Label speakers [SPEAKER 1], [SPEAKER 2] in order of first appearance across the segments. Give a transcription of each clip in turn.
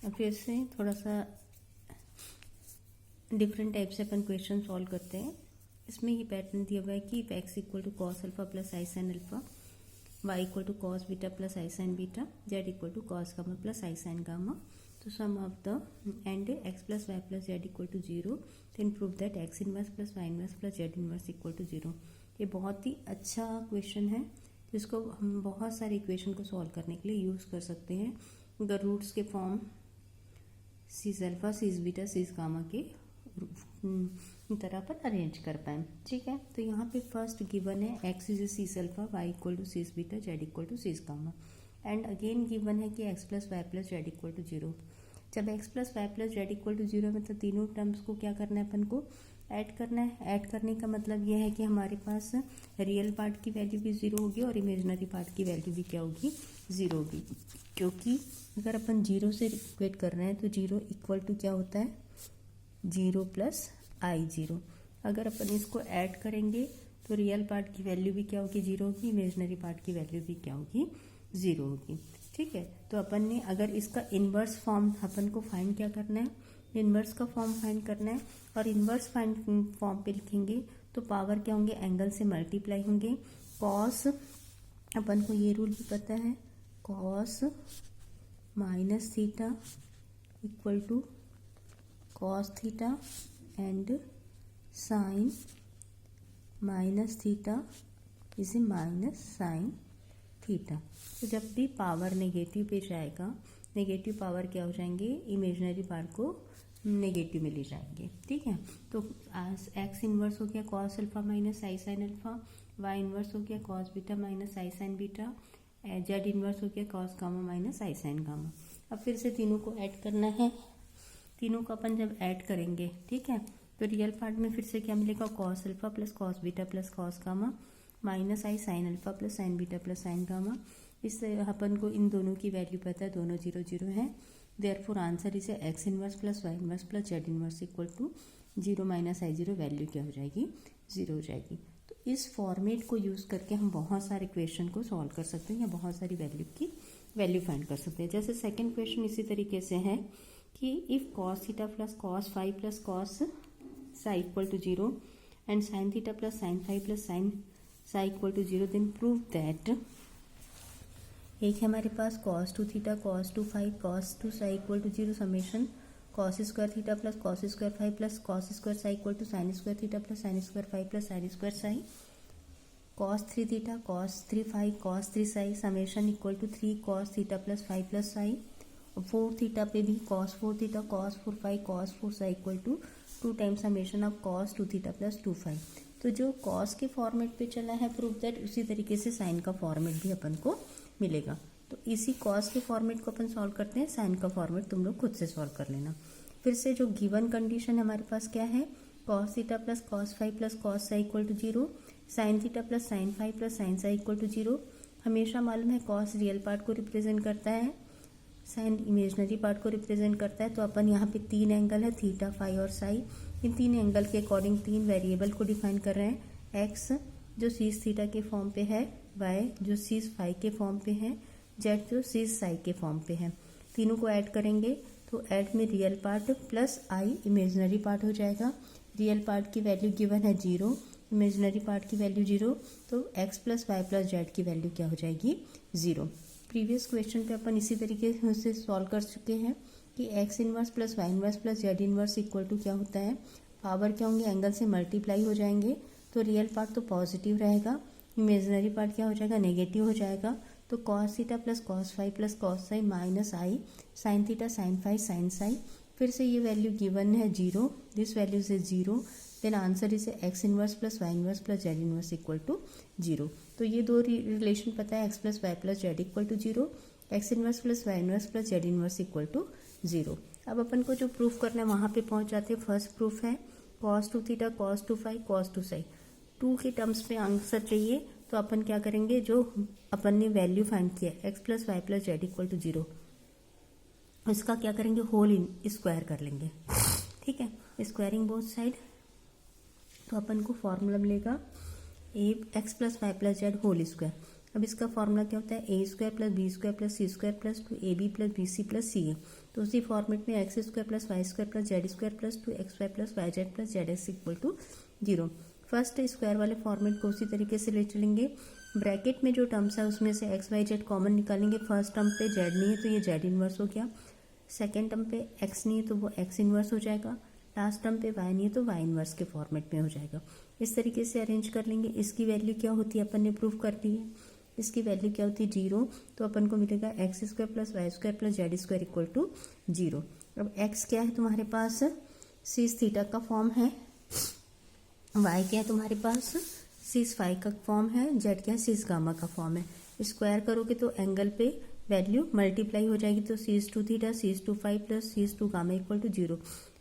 [SPEAKER 1] अब फिर से थोड़ा सा डिफरेंट टाइप से अपन क्वेश्चन सॉल्व करते हैं। इसमें ये पैटर्न दिया हुआ है कि if x equal to cos alpha plus i sine alpha, y equal to cos beta plus i sine beta, z equal to cos gamma plus i sine gamma, तो sum of the and x plus y plus z equal to zero, then prove that x inverse plus y inverse plus z inverse equal to zero. ये बहुत ही अच्छा question है जिसको हम बहुत सारे equation को सॉल्व करने के लिए यूज़ कर सकते हैं। अगर रूट्स के फॉर्म सीज अल्फा सीज बीटा सीज गामा के तरह पर अरेंज कर पाए, ठीक है। तो यहाँ पे फर्स्ट गिवन है x is cis alpha, y equal to cis beta, z equal to cis gamma, and again given है कि x plus y plus z equal to zero. जब x plus y plus z equal to zero में तो तीनों terms को क्या करना है, अपन को ऐड करना है। ऐड करने का मतलब यह है कि हमारे पास रियल पार्ट की वैल्यू भी जीरो होगी और इमेजिनरी पार्ट की वैल्यू भी क्या होगी, जीरो होगी, क्योंकि अगर अपन जीरो से इक्वेट कर रहे हैं तो जीरो इक्वल टू क्या होता है, जीरो प्लस आई जीरो। अगर अपन इसको ऐड करेंगे तो रियल पार्ट की वैल्यू भी क्या होगी, जीरो होगी, इमेजिनरी पार्ट की वैल्यू भी क्या होगी, जीरो होगी, ठीक है। तो अपन ने अगर इसका इन्वर्स फॉर्म अपन को फाइंड क्या करना है, इन्वर्स का फॉर्म फाइंड करना है, और इन्वर्स फाइंड फॉर्म पे लिखेंगे तो पावर क्या होंगे, एंगल से मल्टीप्लाई होंगे। कॉस अपन को ये रूल भी पता है, cos minus theta equal to cos theta and sine minus theta is a minus sine theta. तो जब भी पावर नेगेटिव पे जाएगा, नेगेटिव पावर क्या हो जाएंगे, इमेजिनरी पार्ट को नेगेटिव में ले जाएंगे, ठीक है। तो एक्स इनवर्स हो गया cos alpha minus i sine alpha, Y inverse हो गया cos beta minus i sine beta, Z inverse हो गया cos gamma minus i sine gamma. अब फिर से तीनों को ऐड करना है। तीनों को अपन जब ऐड करेंगे, ठीक है, तो रियल पार्ट में फिर से क्या मिलेगा, cos alpha plus cos beta plus cos gamma minus i sine alpha plus sine beta plus sine gamma. इससे अपन को इन दोनों की वैल्यू पता है, दोनों जीरो जीरो है। देयरफॉर आंसर इसे x inverse plus y inverse plus z inverse equal to zero minus i zero, value क्या हो जाएगी, जीरो हो जाएगी। तो इस फॉर्मेट को यूज़ करके हम बहुत सारे क्वेश्चन को सॉल्व कर सकते हैं या बहुत सारी वैल्यू की वैल्यू फाइंड कर सकते हैं। जैसे सेकेंड क्वेश्चन इसी तरीके से है कि if cos theta plus cos phi plus cos psi equal to zero and sine theta plus sine phi plus sine psi equal to zero, then prove that, एक है हमारे पास cos two theta cos two phi cos two psi equal to zero summation cos square theta plus cos square phi plus cos square psi equal to sine square theta plus sine square phi plus sine square psi, cos three theta cos three phi cos three psi summation equal to three cos theta plus phi plus psi, four theta पे भी cos four theta cos four phi cos four psi equal to two times summation of cos two theta plus two phi. तो जो cos के format पे चला है proof that, उसी तरीके से साइन का फॉर्मेट भी अपन को मिलेगा। तो इसी कॉस के फॉर्मेट को अपन सॉल्व करते हैं, साइन का फॉर्मेट तुम लोग खुद से सॉल्व कर लेना। फिर से जो गिवन कंडीशन हमारे पास क्या है, cos theta plus cos phi plus cos psi equal to zero, sine theta plus sine phi plus sine psi equal to zero. हमेशा मालूम है कॉस रियल पार्ट को रिप्रेजेंट करता है, साइन इमेजिनरी पार्ट को रिप्रेजेंट करता है। तो अपन यहाँ पे तीन एंगल है, थीटा फाई और साई, इन तीन एंगल के अकॉर्डिंग तीन वेरिएबल को डिफाइन कर रहे हैं। एक्स जो सीज थीटा के फॉर्म पे है, वाई जो सीज फाई के फॉर्म पे है, जेड जो सीज साई के फॉर्म पे है। तीनों को ऐड करेंगे तो ऐड में real part plus i imaginary part हो जाएगा। रियल पार्ट की वैल्यू गिवन है जीरो, इमेजिनरी पार्ट की वैल्यू जीरो, तो x plus y plus z की वैल्यू क्या हो जाएगी, जीरो। प्रीवियस क्वेश्चन पे अपन इसी तरीके से सॉल्व कर चुके हैं कि x inverse plus y inverse plus z inverse equal to क्या होता है, पावर क्या होंगे, एंगल से मल्टीप्लाई हो जाएंगे। तो रियल पार्ट तो पॉजिटिव रहेगा, इमेजिनरी पार्ट क्या हो जाएगा, नेगेटिव हो जाएगा। तो cos theta plus cos phi plus cos psi minus i sine theta sine phi sine psi. फिर से ये वैल्यू गिवन है zero, this value is zero, then answer is x inverse plus y inverse plus z inverse equal to zero. तो ये दो relation पता है, x plus y plus z equal to zero, x inverse plus y inverse plus z inverse equal to zero. अब अपन को जो proof करना है वहाँ पे पहुँच जाते हैं। फर्स्ट प्रूफ है cos two theta cos two phi cos two psi, two के टर्म्स पे आंसर चाहिए। तो अपन क्या करेंगे, जो अपन ने वैल्यू फाइंड किया x plus y plus z equal to zero, इसका क्या करेंगे, होल इन स्क्वायर कर लेंगे, ठीक है, स्क्वायरिंग बोथ साइड। तो अपन को फॉर्मूला मिलेगा a x plus y plus z whole square. अब इसका फॉर्मूला क्या होता है, a square plus b square plus c square plus 2ab plus b c plus c है। तो उसी फॉर्मेट में x square plus y square plus z square plus 2xy plus y z plus z x equal to 0। First square वाले format को उसी तरीके से ले चलेंगे। ब्रैकेट में जो टर्म्स है उसमें से एक्स वाई जेड कॉमन निकालेंगे। फर्स्ट टर्म पे जेड नहीं है तो ये जेड इनवर्स हो गया, सेकेंड टर्म पे एक्स नहीं है तो वो एक्स इनवर्स हो जाएगा, लास्ट टर्म पे वाई नहीं है तो वाई इनवर्स के फॉर्मेट में हो जाएगा। इस तरीके से अरेंज कर लेंगे। इसकी वैल्यू क्या होती है अपन ने प्रूव कर ली है, इसकी वैल्यू क्या होती है 0, तो अपन को मिलेगा x square plus y square plus z square equal to 0। अब एक्स क्या है तुम्हारे पास, सीस थीटा का फॉर्म है, वाई क्या है तुम्हारे पास, सीस फाई का फॉर्म है, जेड क्या है सीस गामा का फॉर्म है। स्क्वायर करोगे तो एंगल पे वैल्यू मल्टीप्लाई हो जाएगी, तो cis 2 theta cis 2 phi plus cis 2 gamma equal to 0।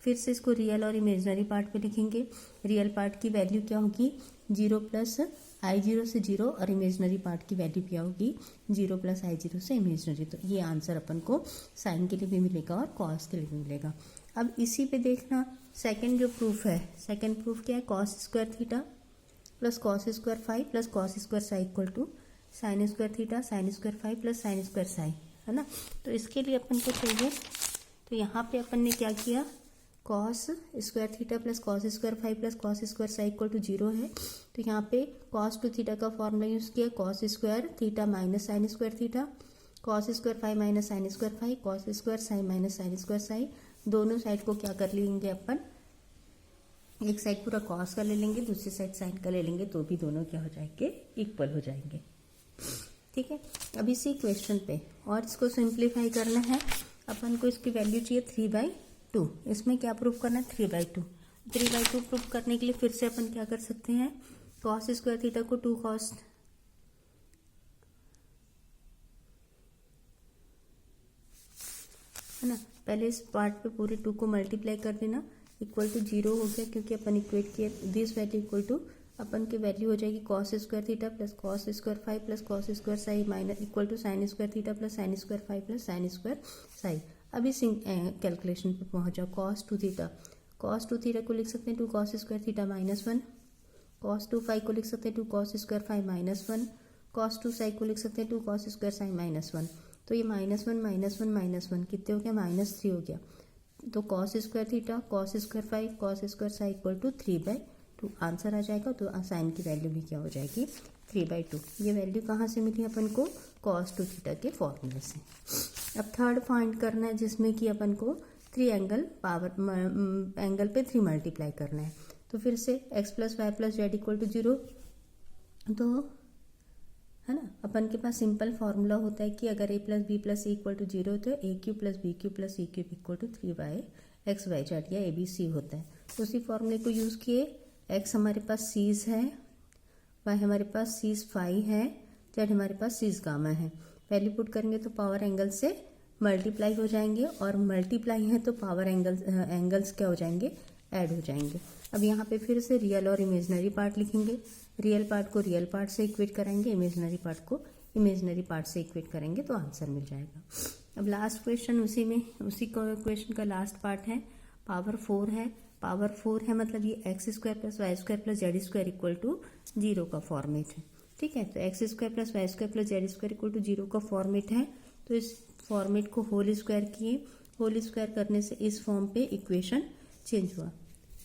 [SPEAKER 1] फिर से इसको रियल और इमेजनरी पार्ट पे लिखेंगे। रियल पार्ट की वैल्यू क्या होगी 0 प्लस आई 0 से 0 और इमेजनरी पार्ट की वैल्यू क्या होगी 0 प्लस आई 0 से इमेजनरी। तो ये आंसर अपन को साइन के लिए भी मिलेगा और कॉस के लिए भी मिलेगा। अब इसी पे देखना सेकंड जो प्रूफ है, सेकंड प्रूफ क्या है, cos square theta plus cos square phi plus cos square psi equal to sine square theta sine square phi plus sine square psi, है ना। तो इसके लिए अपन को चाहिए, तो यहाँ पे अपन ने क्या किया, cos square theta plus cos square phi plus cos square psi equal to 0 है। तो यहाँ पे कॉस टू थीटा का फॉर्मूला यूज किया, cos square theta minus sine square theta, cos square phi minus sine square phi, cos square psi minus sine square psi. दोनों side को क्या कर लेंगे अपन, एक साइड पूरा कॉस का ले लेंगे, दूसरी साइड साइन का ले लेंगे, तो भी दोनों क्या हो जाएंगे, इक्वल हो जाएंगे। ठीक है, अब इसी क्वेश्चन पे और इसको सिंप्लीफाई करना है। अपन को इसकी वैल्यू चाहिए 3/2। इसमें क्या प्रूफ करना है 3/2। 3/2 प्रूफ करने के लिए फिर से अपन क्या कर सकते हैं, कॉस स्क्वायर थीटा को 2 कॉस, है ना, पहले इस पार्ट पे पूरे 2 को मल्टीप्लाई कर देना, इक्वल टू 0 हो गया क्योंकि अपन इक्वेट किया। दिस वैल्यू इक्वल टू अपन की वैल्यू हो जाएगी cos square theta plus cos square phi plus cos square psi minus equal to sine square theta plus sine square phi plus sine square psi. अब इस calculation पे पहुंच जाओ, cos two theta को लिख सकते हैं 2 cos square theta -1, cos 2 phi को लिख सकते हैं 2 cos square phi -1, cos 2 psi को लिख सकते हैं 2 कॉस स्क्वायर साई -1। तो ये -1 कितने हो गया, -3 हो गया। तो cos square theta cos square phi cos square psi equal to 3/2 answer आ जाएगा। तो साइन की वैल्यू भी क्या हो जाएगी 3/2। ये वैल्यू कहाँ से मिली अपन को, cos 2 थीटा के फॉर्मूले से। अब थर्ड फाइंड करना है जिसमें कि अपन को 3 एंगल पावर एंगल पे 3 मल्टीप्लाई करना है। तो फिर से x plus y plus z equal to 0, तो है ना, अपन के पास सिंपल फॉर्मूला होता है कि अगर a plus b plus c equal to 0 तो a cube plus b cube plus c cube equal to 3/xy या ABC होता है। तो उसी फॉर्मूले को यूज़ किए, x हमारे पास सीज है, y हमारे पास सीज फाई है, z हमारे पास सीज गामा है। वैल्यू पुट करेंगे तो पावर एंगल से मल्टीप्लाई हो जाएंगे और मल्टीप्लाई है तो पावर एंगल्स क्या हो जाएंगे, ऐड हो जाएंगे। अब यहाँ पे फिर से रियल और इमेजनरी पार्ट लिखेंगे। रियल पार्ट को रियल पार्ट से इक्वेट कराएंगे, इमेजनरी पार्ट को इमेजनरी पार्ट से इक्वेट करेंगे तो आंसर मिल जाएगा। अब लास्ट क्वेश्चन उसी क्वेश्चन का लास्ट पार्ट है, पावर 4 है। पावर 4 है मतलब ये x square plus y square plus z square equal to 0 का फॉर्मेट है। ठीक है, तो x square plus y square plus z square equal to 0 का फॉर्मेट है। तो इस फॉर्मेट को होल स्क्वायर किए, होल स्क्वायर करने से इस फॉर्म पे इक्वेशन चेंज हुआ।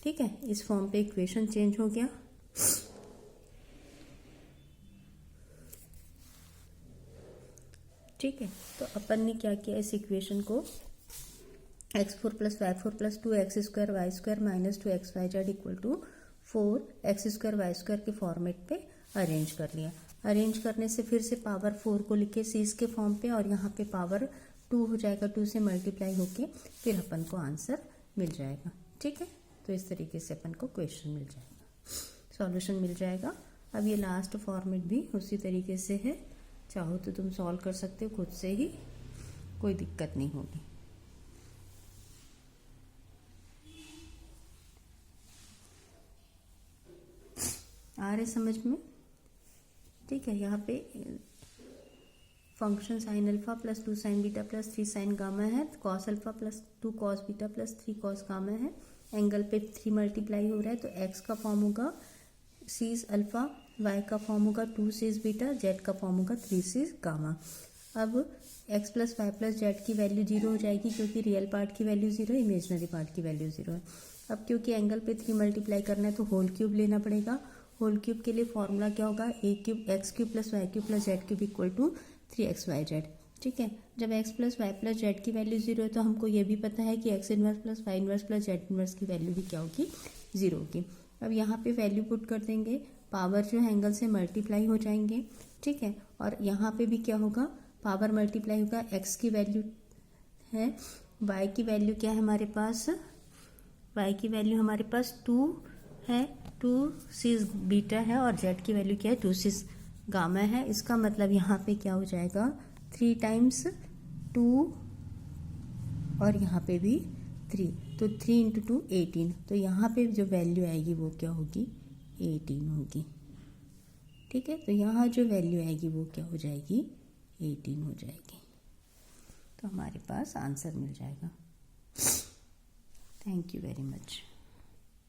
[SPEAKER 1] ठीक है, इस फॉर्म पे इक्वेशन चेंज हो गया। ठीक है, तो अपन ने क्या किया, इस इक्वेशन को x4 plus y4 plus 2x square y square minus 2xyz equal to 4x square y square के फॉर्मेट पे अरेंज कर लिया। अरेंज करने से फिर से पावर 4 को लिखे सीज के फॉर्म पे और यहाँ पे पावर 2 हो जाएगा, 2 से मल्टीप्लाई होके फिर अपन को आंसर मिल जाएगा। ठीक है, तो इस तरीके से अपन को क्वेश्चन मिल जाएगा, सॉल्यूशन मिल जाएगा। अब ये लास्ट फॉर्मेट भी उसी तरीके से है, चाहो तो तुम सॉल्व कर सकते हो खुद से ही, कोई दिक्कत नहीं होगी। आ रहे समझ में? ठीक है, यहाँ पे function sine alpha plus 2 sine beta plus 3 sine gamma है, cos alpha plus 2 cos beta plus 3 cos gamma है। एंगल पे 3 मल्टीप्लाई हो रहा है तो एक्स का फॉर्म होगा सीज अल्फा y का फॉर्म होगा 2 cis बीटा, z का फॉर्म होगा 3 cis गामा। अब x plus y plus z की वैल्यू 0 हो जाएगी क्योंकि रियल पार्ट की वैल्यू 0 है, इमेजनरी पार्ट की वैल्यू 0 है। अब क्योंकि एंगल पे 3 मल्टीप्लाई करना है तो होल क्यूब लेना पड़ेगा। होल क्यूब के लिए फॉर्मूला क्या होगा, a cube x cube plus y cube plus z cube equal to 3xyz। ठीक है, जब x plus y plus z की वैल्यू 0 है तो हमको ये भी पता है कि x inverse plus y inverse plus z inverse की वैल्यू भी क्या होगी, 0 होगी। अब यहाँ पे वैल्यू पुट कर देंगे, पावर जो है एंगल से मल्टीप्लाई हो जाएंगे। ठीक है, और यहाँ पे भी क्या होगा, पावर मल्टीप्लाई होगा। x की वैल्यू है, y की वैल्यू क्या है हमारे पास, y की वैल्यू हमारे पास 2 है, 2 cis बीटा है, और z की वैल्यू क्या है, 2 cis गामा है। इसका मतलब यहाँ पे क्या हो जाएगा, 3 टाइम्स 2 और यहाँ पे भी 3, तो 3 इंटू 2 18। तो यहाँ पे जो वैल्यू आएगी वो क्या होगी, 18 होगी। ठीक है, तो यहाँ जो वैल्यू आएगी वो क्या हो जाएगी, 18 हो जाएगी। तो हमारे पास आंसर मिल जाएगा। Thank you very much.